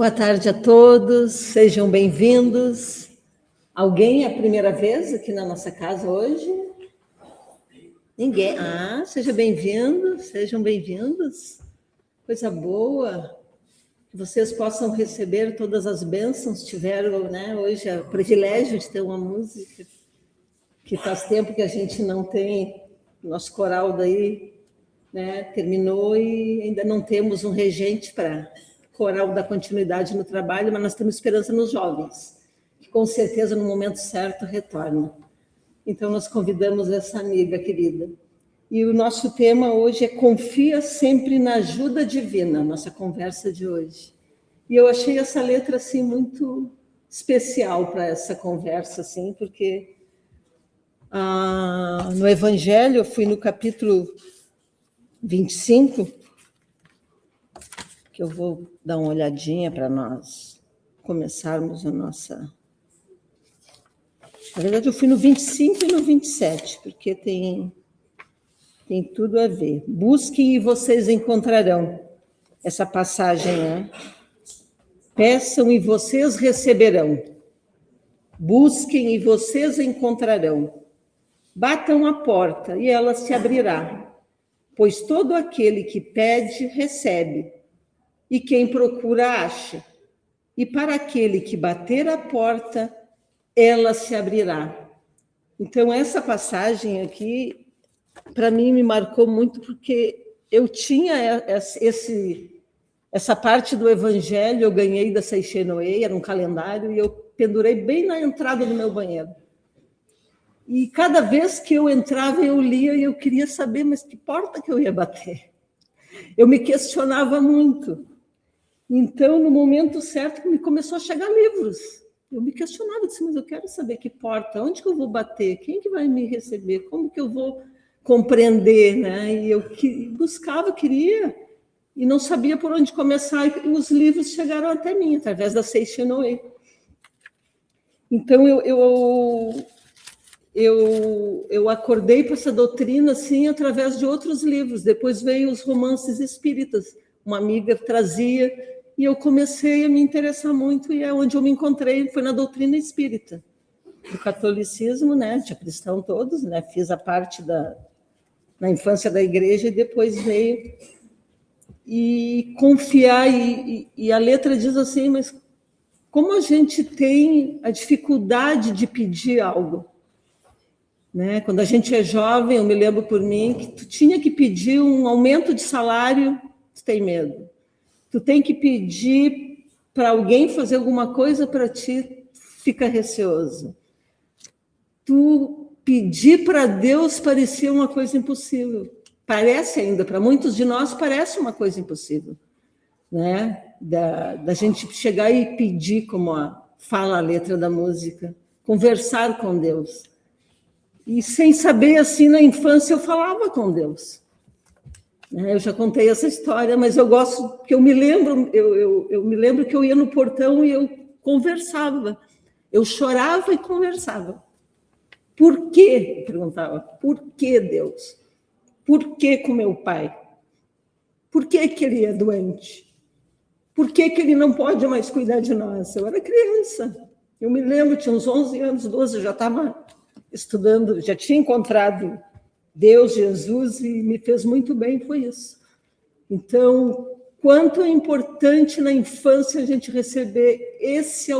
Boa tarde a todos, sejam bem-vindos. Alguém é a primeira vez aqui na nossa casa hoje? Ninguém? Sejam bem-vindos. Coisa boa. Que vocês possam receber todas as bênçãos. Tiveram, né, hoje o privilégio de ter uma música que faz tempo que a gente não tem. Nosso coral daí, né, terminou e ainda não temos um regente para coral dar continuidade no trabalho, mas nós temos esperança nos jovens, que com certeza no momento certo retornam. Então nós convidamos essa amiga querida. E o nosso tema hoje é confia sempre na ajuda divina, nossa conversa de hoje. E eu achei essa letra assim muito especial para essa conversa, assim, porque no Evangelho, eu fui no capítulo 25, que eu vou dar uma olhadinha para nós começarmos a nossa... Na verdade, eu fui no 25 e no 27, porque tem tudo a ver. Busquem e vocês encontrarão. Essa passagem, né? Peçam e vocês receberão. Busquem e vocês encontrarão. Batam a porta e ela se abrirá. Pois todo aquele que pede, recebe. E quem procura, acha. E para aquele que bater a porta, ela se abrirá. Então, essa passagem aqui, para mim, me marcou muito, porque eu tinha essa parte do Evangelho, eu ganhei da Seiche Noé, era um calendário, e eu pendurei bem na entrada do meu banheiro. E cada vez que eu entrava, eu lia e eu queria saber, mas que porta que eu ia bater? Eu me questionava muito. Então, no momento certo, me começou a chegar livros. Eu me questionava, disse, mas eu quero saber que porta, onde que eu vou bater, quem que vai me receber, como que eu vou compreender, né? E eu buscava, queria, e não sabia por onde começar, e os livros chegaram até mim, através da Seiche Noé. Então, eu acordei para essa doutrina, assim, através de outros livros. Depois veio os romances espíritas, uma amiga trazia, e eu comecei a me interessar muito, e é onde eu me encontrei, foi na doutrina espírita. Do catolicismo, né, tinha cristão todos, né, fiz a parte na infância da igreja, e depois veio e confiar, e a letra diz assim, mas como a gente tem a dificuldade de pedir algo, né? Quando a gente é jovem, eu me lembro por mim, que tu tinha que pedir um aumento de salário, tu tem medo. Tu tem que pedir para alguém fazer alguma coisa para ti, fica receoso. Tu pedir para Deus parecia uma coisa impossível. Parece ainda, para muitos de nós, parece uma coisa impossível, né? Da gente chegar e pedir, como fala a letra da música, conversar com Deus. E sem saber, assim, na infância, eu falava com Deus. Eu já contei essa história, mas eu gosto, porque eu me lembro, eu me lembro que eu ia no portão e eu conversava. Eu chorava e conversava. Por quê? Eu perguntava. Por que, Deus? Por que com meu pai? Por que ele é doente? Por que ele não pode mais cuidar de nós? Eu era criança. Eu me lembro, tinha uns 11 anos, 12, eu já estava estudando, já tinha encontrado Deus, Jesus, e me fez muito bem, foi isso. Então, quanto é importante na infância a gente receber esse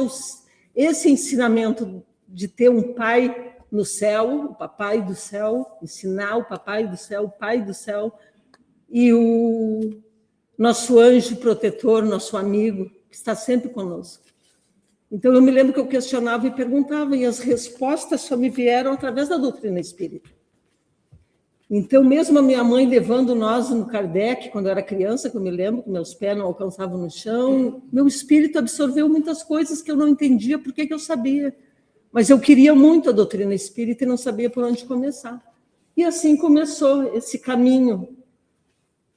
ensinamento de ter um pai no céu, o papai do céu, ensinar o papai do céu, o pai do céu, e o nosso anjo protetor, nosso amigo, que está sempre conosco. Então, eu me lembro que eu questionava e perguntava, e as respostas só me vieram através da doutrina espírita. Então, mesmo a minha mãe levando nós no Kardec, quando eu era criança, que eu me lembro que meus pés não alcançavam no chão, meu espírito absorveu muitas coisas que eu não entendia porque que eu sabia. Mas eu queria muito a doutrina espírita e não sabia por onde começar. E assim começou esse caminho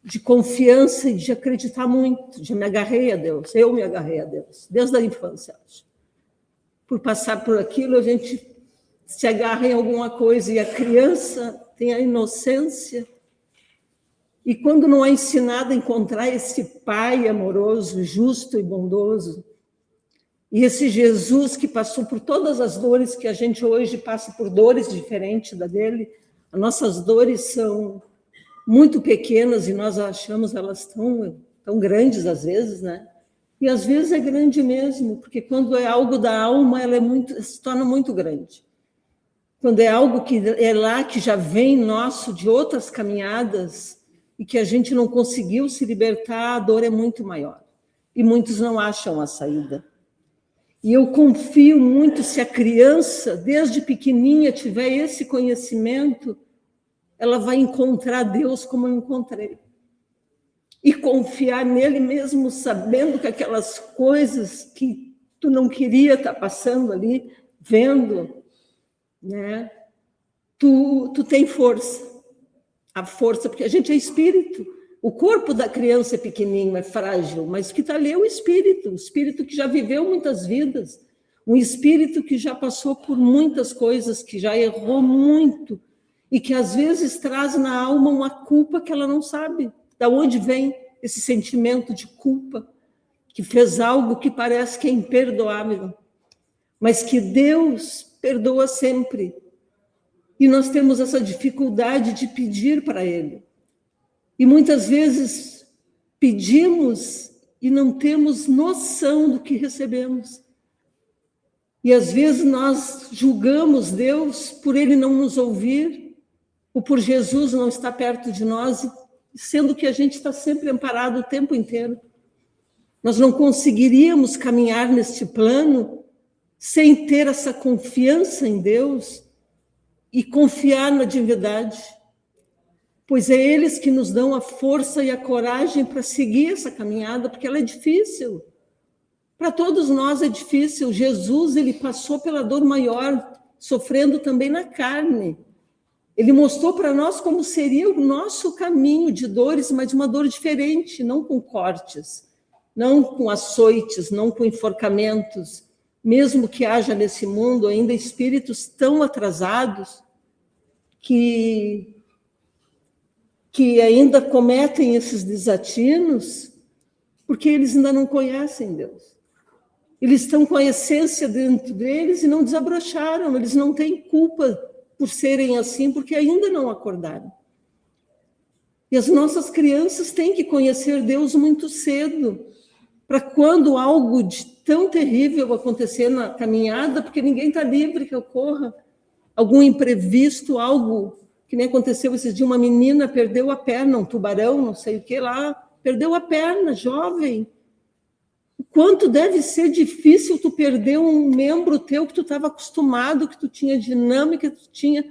de confiança e de acreditar muito, de me agarrei a Deus. Eu me agarrei a Deus, desde a infância. Por passar por aquilo, a gente se agarra em alguma coisa, e a criança tem a inocência E quando não é ensinado a encontrar esse Pai amoroso, justo e bondoso, e esse Jesus que passou por todas as dores que a gente hoje passa por dores diferentes da dele, as nossas dores são muito pequenas e nós achamos elas tão grandes às vezes, né? E às vezes é grande mesmo, porque quando é algo da alma, ela se torna muito grande. Quando é algo que é lá, que já vem nosso de outras caminhadas e que a gente não conseguiu se libertar, a dor é muito maior. E muitos não acham a saída. E eu confio muito, se a criança, desde pequenininha, tiver esse conhecimento, ela vai encontrar Deus como eu encontrei. E confiar nele mesmo, sabendo que aquelas coisas que tu não queria estar passando ali, vendo, né? Tu tem força. A força, porque a gente é espírito. O corpo da criança é pequenininho, é frágil, mas o que está ali é o espírito que já viveu muitas vidas, um espírito que já passou por muitas coisas, que já errou muito, e que às vezes traz na alma uma culpa que ela não sabe. Da onde vem esse sentimento de culpa, que fez algo que parece que é imperdoável, mas que Deus perdoa sempre. E nós temos essa dificuldade de pedir para Ele. E muitas vezes pedimos e não temos noção do que recebemos. E às vezes nós julgamos Deus por Ele não nos ouvir, ou por Jesus não estar perto de nós, sendo que a gente está sempre amparado o tempo inteiro. Nós não conseguiríamos caminhar neste plano sem ter essa confiança em Deus e confiar na divindade, pois é eles que nos dão a força e a coragem para seguir essa caminhada, porque ela é difícil. Para todos nós é difícil. Jesus, ele passou pela dor maior, sofrendo também na carne. Ele mostrou para nós como seria o nosso caminho de dores, mas uma dor diferente, não com cortes, não com açoites, não com enforcamentos. Mesmo que haja nesse mundo ainda espíritos tão atrasados que ainda cometem esses desatinos, porque eles ainda não conhecem Deus. Eles estão com a essência dentro deles e não desabrocharam, eles não têm culpa por serem assim, porque ainda não acordaram. E as nossas crianças têm que conhecer Deus muito cedo, para quando algo de tão terrível acontecer na caminhada, porque ninguém está livre que ocorra, algum imprevisto, algo que nem aconteceu esses dias, uma menina perdeu a perna, um tubarão, não sei o que lá, perdeu a perna, jovem. O quanto deve ser difícil tu perder um membro teu que tu estava acostumado, que tu tinha dinâmica, que tu tinha...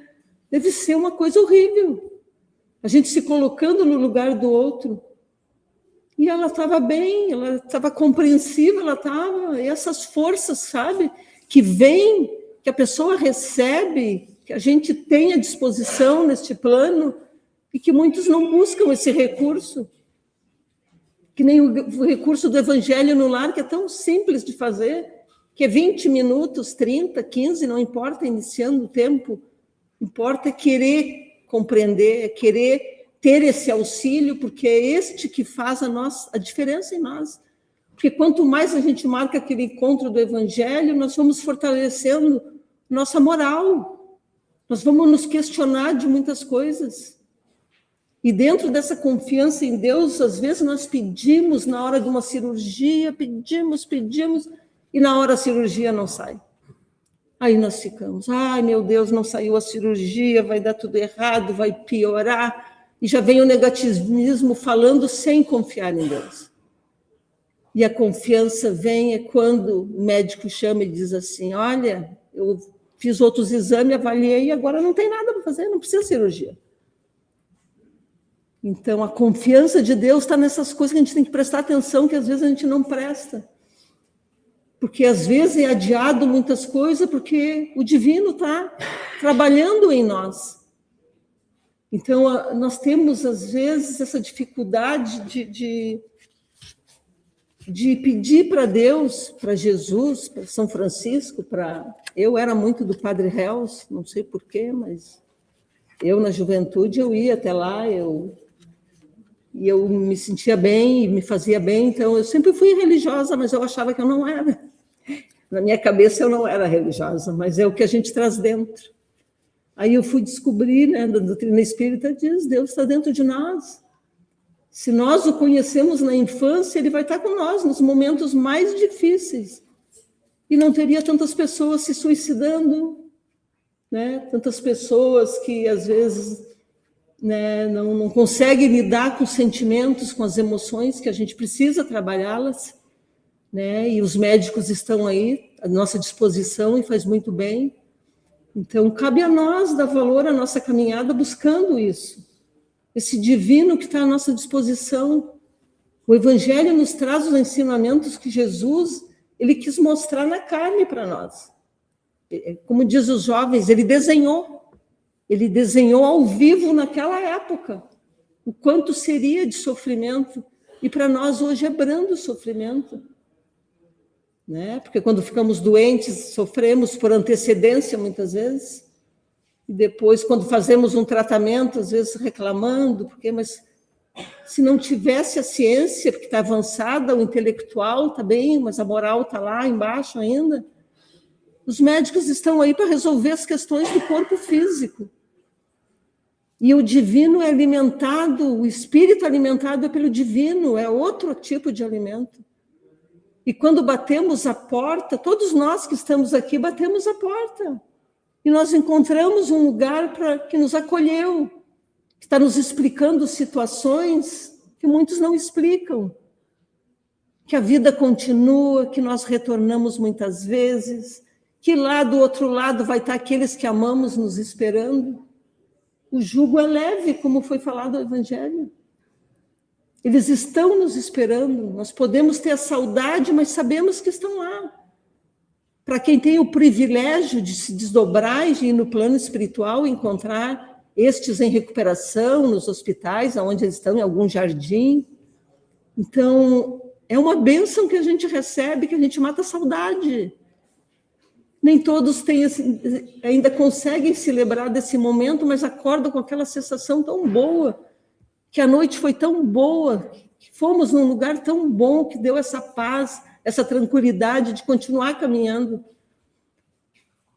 Deve ser uma coisa horrível. A gente se colocando no lugar do outro. E ela estava bem, ela estava compreensiva, ela estava... E essas forças, sabe? Que vêm, que a pessoa recebe, que a gente tem à disposição neste plano, e que muitos não buscam esse recurso. Que nem o recurso do Evangelho no Lar, que é tão simples de fazer, que é 20 minutos, 30, 15, não importa, iniciando o tempo, importa querer compreender, querer ter esse auxílio, porque é este que faz a diferença em nós. Porque quanto mais a gente marca aquele encontro do Evangelho, nós vamos fortalecendo nossa moral, nós vamos nos questionar de muitas coisas. E dentro dessa confiança em Deus, às vezes nós pedimos na hora de uma cirurgia, pedimos, e na hora a cirurgia não sai. Aí nós ficamos, ai meu Deus, não saiu a cirurgia, vai dar tudo errado, vai piorar. E já vem o negativismo falando sem confiar em Deus. E a confiança vem quando o médico chama e diz assim, olha, eu fiz outros exames, avaliei, e agora não tem nada para fazer, não precisa de cirurgia. Então, a confiança de Deus está nessas coisas que a gente tem que prestar atenção, que às vezes a gente não presta. Porque às vezes é adiado muitas coisas, porque o divino está trabalhando em nós. Então, nós temos, às vezes, essa dificuldade de pedir para Deus, para Jesus, para São Francisco, Eu era muito do Padre Reus, não sei porquê, mas eu, na juventude, eu ia até lá, eu e eu me sentia bem, e me fazia bem, então eu sempre fui religiosa, mas eu achava que eu não era. Na minha cabeça eu não era religiosa, mas é o que a gente traz dentro. Aí eu fui descobrir, né, da doutrina espírita, diz, Deus está dentro de nós. Se nós o conhecemos na infância, ele vai estar com nós nos momentos mais difíceis. E não teria tantas pessoas se suicidando, né? Tantas pessoas que, às vezes, né, não conseguem lidar com os sentimentos, com as emoções, que a gente precisa trabalhá-las, né? E os médicos estão aí à nossa disposição e faz muito bem. Então, cabe a nós dar valor à nossa caminhada buscando isso. Esse divino que está à nossa disposição. O Evangelho nos traz os ensinamentos que Jesus ele quis mostrar na carne para nós. Como diz os jovens, ele desenhou ao vivo naquela época o quanto seria de sofrimento, e para nós hoje é brando o sofrimento, né? Porque quando ficamos doentes, sofremos por antecedência muitas vezes, e depois quando fazemos um tratamento, às vezes reclamando, mas se não tivesse a ciência, porque está avançada, o intelectual está bem, mas a moral está lá embaixo ainda. Os médicos estão aí para resolver as questões do corpo físico. E o divino é alimentado, o espírito alimentado é pelo divino, é outro tipo de alimento. E quando batemos a porta, todos nós que estamos aqui batemos a porta. E nós encontramos um lugar que nos acolheu, que está nos explicando situações que muitos não explicam. Que a vida continua, que nós retornamos muitas vezes, que lá do outro lado vai estar aqueles que amamos nos esperando. O jugo é leve, como foi falado no Evangelho. Eles estão nos esperando. Nós podemos ter a saudade, mas sabemos que estão lá. Para quem tem o privilégio de se desdobrar e de ir no plano espiritual e encontrar estes em recuperação, nos hospitais, onde eles estão, em algum jardim. Então, é uma bênção que a gente recebe, que a gente mata a saudade. Nem todos ainda conseguem se lembrar desse momento, mas acordam com aquela sensação tão boa, que a noite foi tão boa, que fomos num lugar tão bom, que deu essa paz, essa tranquilidade de continuar caminhando.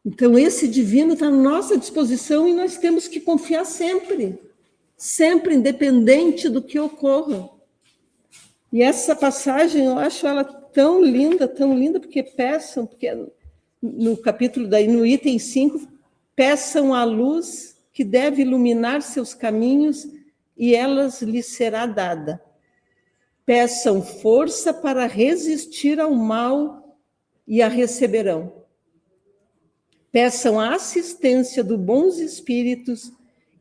Então, esse divino está à nossa disposição e nós temos que confiar sempre, independente do que ocorra. E essa passagem, eu acho ela tão linda, porque peçam, porque no capítulo daí, no item 5, peçam a luz que deve iluminar seus caminhos e elas lhes será dada. Peçam força para resistir ao mal e a receberão. Peçam a assistência dos bons espíritos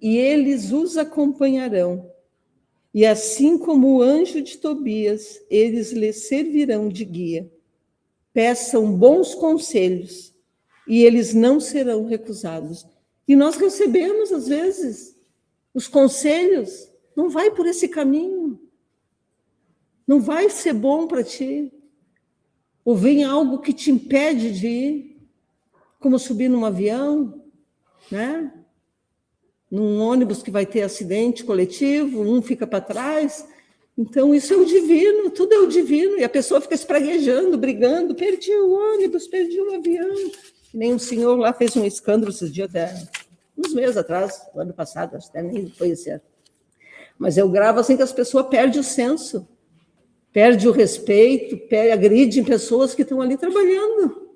e eles os acompanharão. E assim como o anjo de Tobias, eles lhes servirão de guia. Peçam bons conselhos e eles não serão recusados. E nós recebemos, às vezes, os conselhos. Não vai por esse caminho. Não vai ser bom para ti. Ou vem algo que te impede de ir. Como subir num avião, né? Num ônibus que vai ter acidente coletivo, um fica para trás. Então, isso é o divino, tudo é o divino. E a pessoa fica espraguejando, brigando, perdi o ônibus, perdi o avião. Nem um senhor lá fez um escândalo esses dias, até uns meses atrás, no ano passado, acho que até nem foi esse ano. Mas eu gravo assim que as pessoas perdem o senso, perdem o respeito, agridem pessoas que estão ali trabalhando.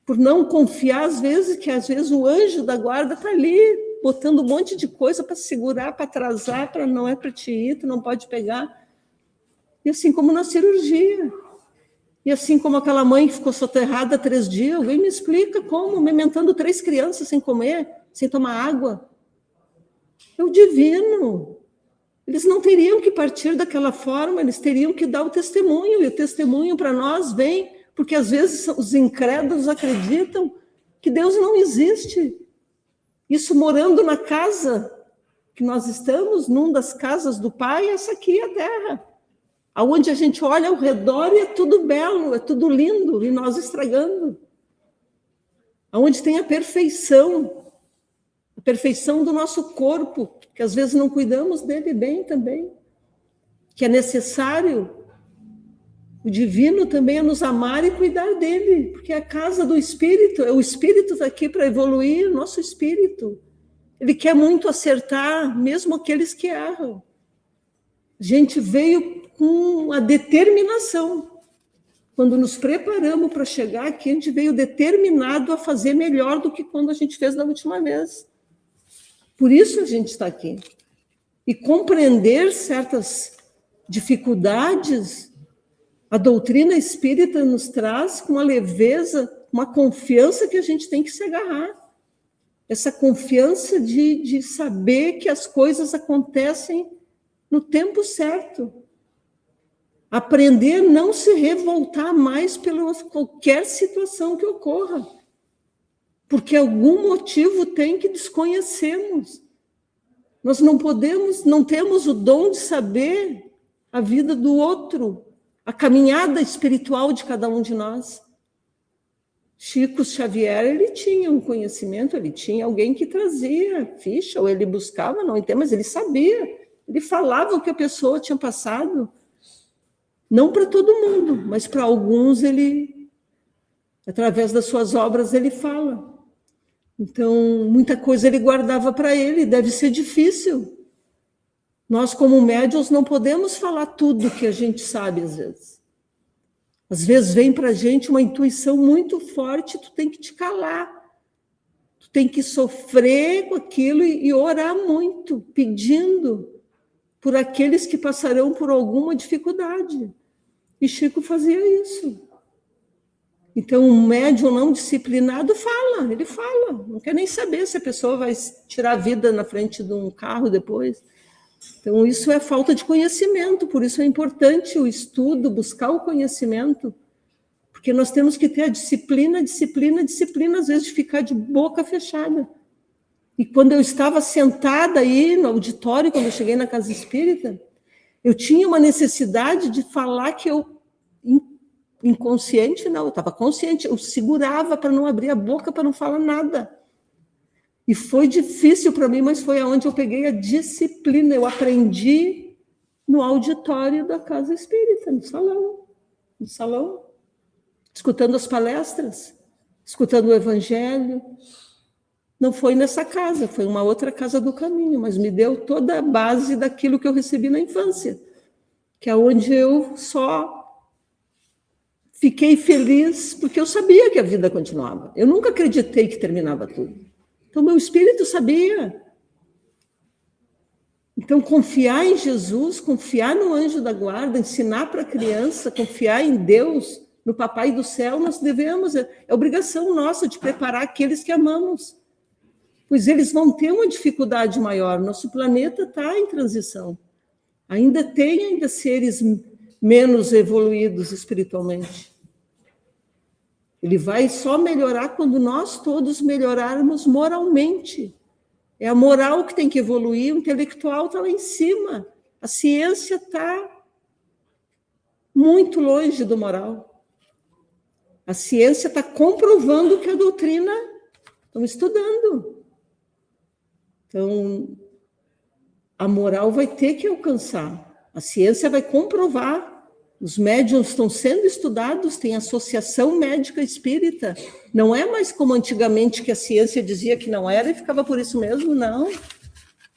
Por não confiar, às vezes, que às vezes o anjo da guarda está ali, botando um monte de coisa para segurar, para atrasar, para não é para te ir, tu não pode pegar. E assim como na cirurgia. E assim como aquela mãe que ficou soterrada 3 dias, alguém me explica como, amamentando 3 crianças sem comer, sem tomar água. É o divino. Eles não teriam que partir daquela forma, eles teriam que dar o testemunho, e o testemunho para nós vem, porque às vezes os incrédulos acreditam que Deus não existe. Isso morando na casa que nós estamos, numa das casas do Pai, essa aqui é a terra. Aonde a gente olha ao redor e é tudo belo, é tudo lindo, e nós estragando. Aonde tem a perfeição do nosso corpo, que às vezes não cuidamos dele bem também. que é necessário o divino também é nos amar e cuidar dele, porque é a casa do Espírito, o Espírito está aqui para evoluir o nosso espírito. Ele quer muito acertar, mesmo aqueles que erram. A gente veio com a determinação. Quando nos preparamos para chegar aqui, a gente veio determinado a fazer melhor do que quando a gente fez da última vez. Por isso a gente está aqui. E compreender certas dificuldades, a doutrina espírita nos traz com uma leveza, uma confiança que a gente tem que se agarrar. Essa confiança de saber que as coisas acontecem no tempo certo. Aprender a não se revoltar mais pela qualquer situação que ocorra. Porque algum motivo tem que desconhecemos. Nós não temos o dom de saber a vida do outro, a caminhada espiritual de cada um de nós. Chico Xavier, ele tinha um conhecimento, ele tinha alguém que trazia ficha, ou ele buscava, não entendo, mas ele sabia. Ele falava o que a pessoa tinha passado. Não para todo mundo, mas para alguns ele, através das suas obras, ele fala. Então, muita coisa ele guardava para ele, deve ser difícil. Nós, como médiuns, não podemos falar tudo que a gente sabe, às vezes. Às vezes vem para a gente uma intuição muito forte, tu tem que te calar. Tu tem que sofrer com aquilo e orar muito, pedindo por aqueles que passarão por alguma dificuldade. E Chico fazia isso. Então, um médium não disciplinado ele fala. Não quer nem saber se a pessoa vai tirar a vida na frente de um carro depois. Então, isso é falta de conhecimento, por isso é importante o estudo, buscar o conhecimento, porque nós temos que ter a disciplina, às vezes de ficar de boca fechada. E quando eu estava sentada aí no auditório, quando eu cheguei na casa espírita, eu tinha uma necessidade de falar que eu, inconsciente não, eu estava consciente, eu segurava para não abrir a boca, para não falar nada. E foi difícil para mim, mas foi aonde eu peguei a disciplina. Eu aprendi no auditório da casa espírita, no salão, escutando as palestras, escutando o evangelho. Não foi nessa casa, foi uma outra casa do caminho, mas me deu toda a base daquilo que eu recebi na infância, que é onde eu só fiquei feliz porque eu sabia que a vida continuava. Eu nunca acreditei que terminava tudo. Então, meu espírito sabia. Então, confiar em Jesus, confiar no anjo da guarda, ensinar para a criança, confiar em Deus, no Papai do Céu, nós devemos, é obrigação nossa de preparar aqueles que amamos. Pois eles vão ter uma dificuldade maior. Nosso planeta está em transição. Ainda tem seres menos evoluídos espiritualmente. Ele vai só melhorar quando nós todos melhorarmos moralmente. É a moral que tem que evoluir, o intelectual está lá em cima. A ciência está muito longe do moral. A ciência está comprovando que a doutrina estamos estudando. Então, a moral vai ter que alcançar. A ciência vai comprovar. Os médiuns estão sendo estudados, tem associação médica espírita. Não é mais como antigamente que a ciência dizia que não era e ficava por isso mesmo, não.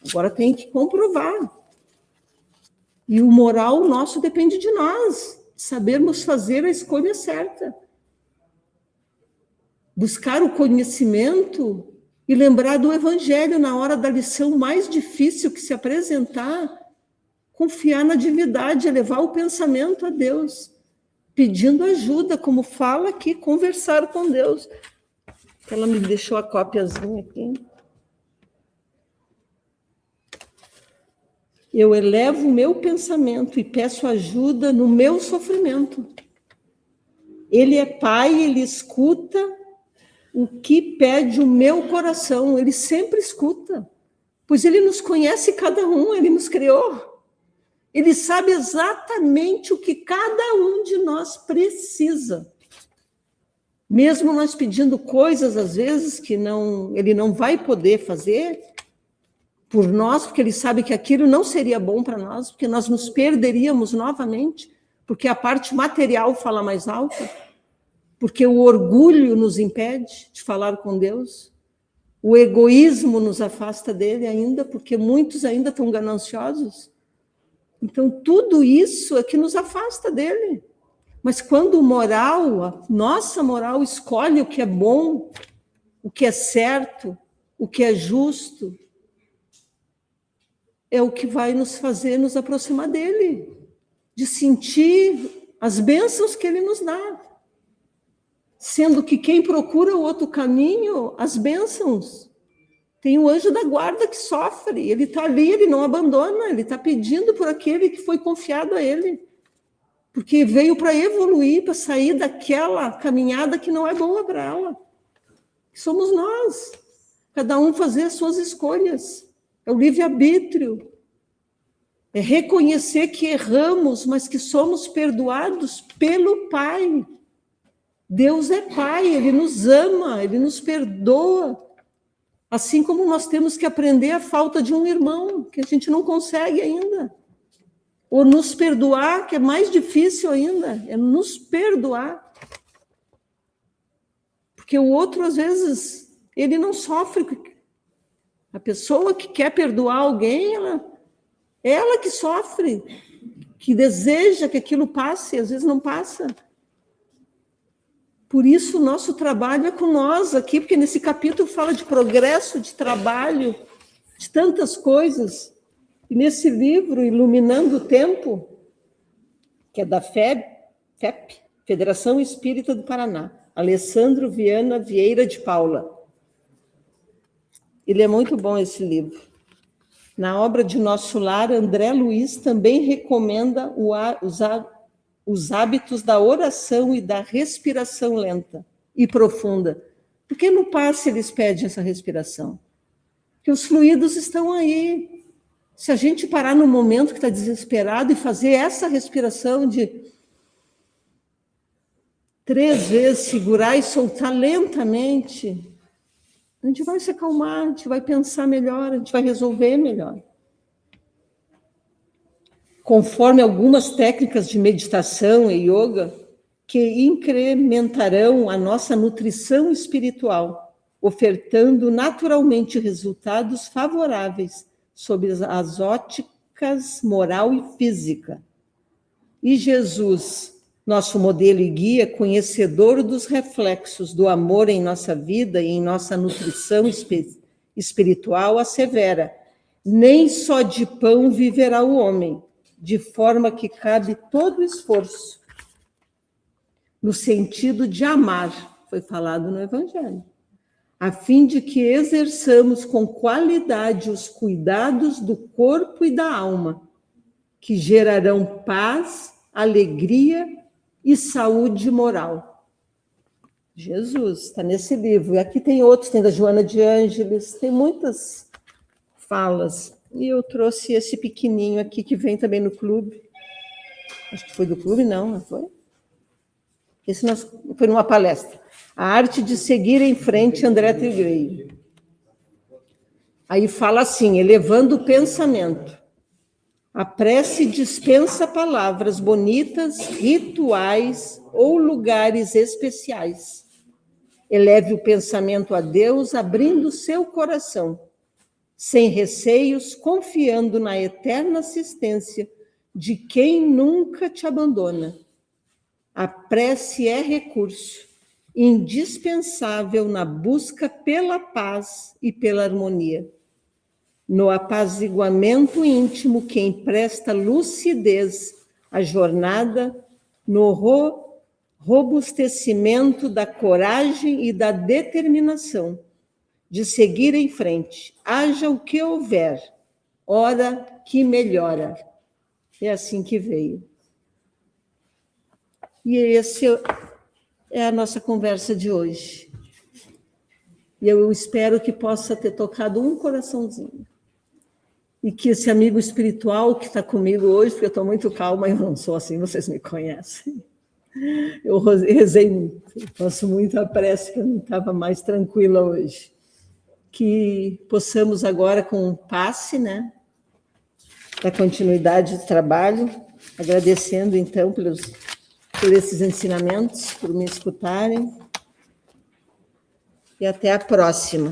Agora tem que comprovar. E o moral nosso depende de nós, sabermos fazer a escolha certa. Buscar o conhecimento e lembrar do evangelho na hora da lição mais difícil que se apresentar. Confiar na divindade, elevar o pensamento a Deus, pedindo ajuda, como fala aqui, conversar com Deus. Ela me deixou a cópiazinha aqui. Eu elevo o meu pensamento e peço ajuda no meu sofrimento. Ele é Pai, Ele escuta o que pede o meu coração, Ele sempre escuta, pois Ele nos conhece cada um, Ele nos criou. Ele sabe exatamente o que cada um de nós precisa. Mesmo nós pedindo coisas, às vezes, que ele não vai poder fazer, por nós, porque ele sabe que aquilo não seria bom para nós, porque nós nos perderíamos novamente, porque a parte material fala mais alto, porque o orgulho nos impede de falar com Deus, o egoísmo nos afasta dele ainda, porque muitos ainda estão gananciosos. Então, tudo isso é que nos afasta dele. Mas quando a nossa moral escolhe o que é bom, o que é certo, o que é justo, é o que vai nos fazer nos aproximar dele, de sentir as bênçãos que ele nos dá. Sendo que quem procura o outro caminho, as bênçãos, tem o anjo da guarda que sofre, ele está ali, ele não abandona, ele está pedindo por aquele que foi confiado a ele, porque veio para evoluir, para sair daquela caminhada que não é boa para ela. Somos nós, cada um fazer as suas escolhas, é o livre-arbítrio, é reconhecer que erramos, mas que somos perdoados pelo Pai. Deus é Pai, Ele nos ama, Ele nos perdoa. Assim como nós temos que aprender a falta de um irmão, que a gente não consegue ainda. Ou nos perdoar, que é mais difícil ainda, é nos perdoar. Porque o outro, às vezes, ele não sofre. A pessoa que quer perdoar alguém, ela que sofre, que deseja que aquilo passe, às vezes não passa. Por isso, o nosso trabalho é com nós aqui, porque nesse capítulo fala de progresso, de trabalho, de tantas coisas. E nesse livro, Iluminando o Tempo, que é da FEP, Federação Espírita do Paraná, Alessandro Viana Vieira de Paula. Ele é muito bom, esse livro. Na obra de Nosso Lar, André Luiz também recomenda os hábitos da oração e da respiração lenta e profunda. Por que no passe eles pedem essa respiração? Porque os fluidos estão aí. Se a gente parar no momento que está desesperado e fazer essa respiração de 3 vezes, segurar e soltar lentamente, a gente vai se acalmar, a gente vai pensar melhor, a gente vai resolver melhor. Conforme algumas técnicas de meditação e yoga que incrementarão a nossa nutrição espiritual, ofertando naturalmente resultados favoráveis sob as óticas moral e física. E Jesus, nosso modelo e guia, conhecedor dos reflexos do amor em nossa vida e em nossa nutrição espiritual, assevera: nem só de pão viverá o homem, de forma que cabe todo o esforço, no sentido de amar, foi falado no Evangelho, a fim de que exerçamos com qualidade os cuidados do corpo e da alma, que gerarão paz, alegria e saúde moral. Jesus, está nesse livro. E aqui tem outros, tem da Joana de Ângeles, tem muitas falas. E eu trouxe esse pequenininho aqui, que vem também no clube. Acho que foi do clube, não foi? Esse foi numa palestra. A arte de seguir em frente, André Trigueiro. Aí fala assim, elevando o pensamento. A prece dispensa palavras bonitas, rituais ou lugares especiais. Eleve o pensamento a Deus, abrindo seu coração, sem receios, confiando na eterna assistência de quem nunca te abandona. A prece é recurso indispensável na busca pela paz e pela harmonia. No apaziguamento íntimo que empresta lucidez à jornada, no robustecimento da coragem e da determinação de seguir em frente, haja o que houver, ora que melhora. É assim que veio. E esse é a nossa conversa de hoje. E eu espero que possa ter tocado um coraçãozinho. E que esse amigo espiritual que está comigo hoje, porque eu estou muito calma, eu não sou assim, vocês me conhecem. Eu rezei muito, eu faço muita prece, que eu não estava mais tranquila hoje. que possamos agora, com o passe, né, da continuidade do trabalho, agradecendo, então, por esses ensinamentos, por me escutarem, e até a próxima.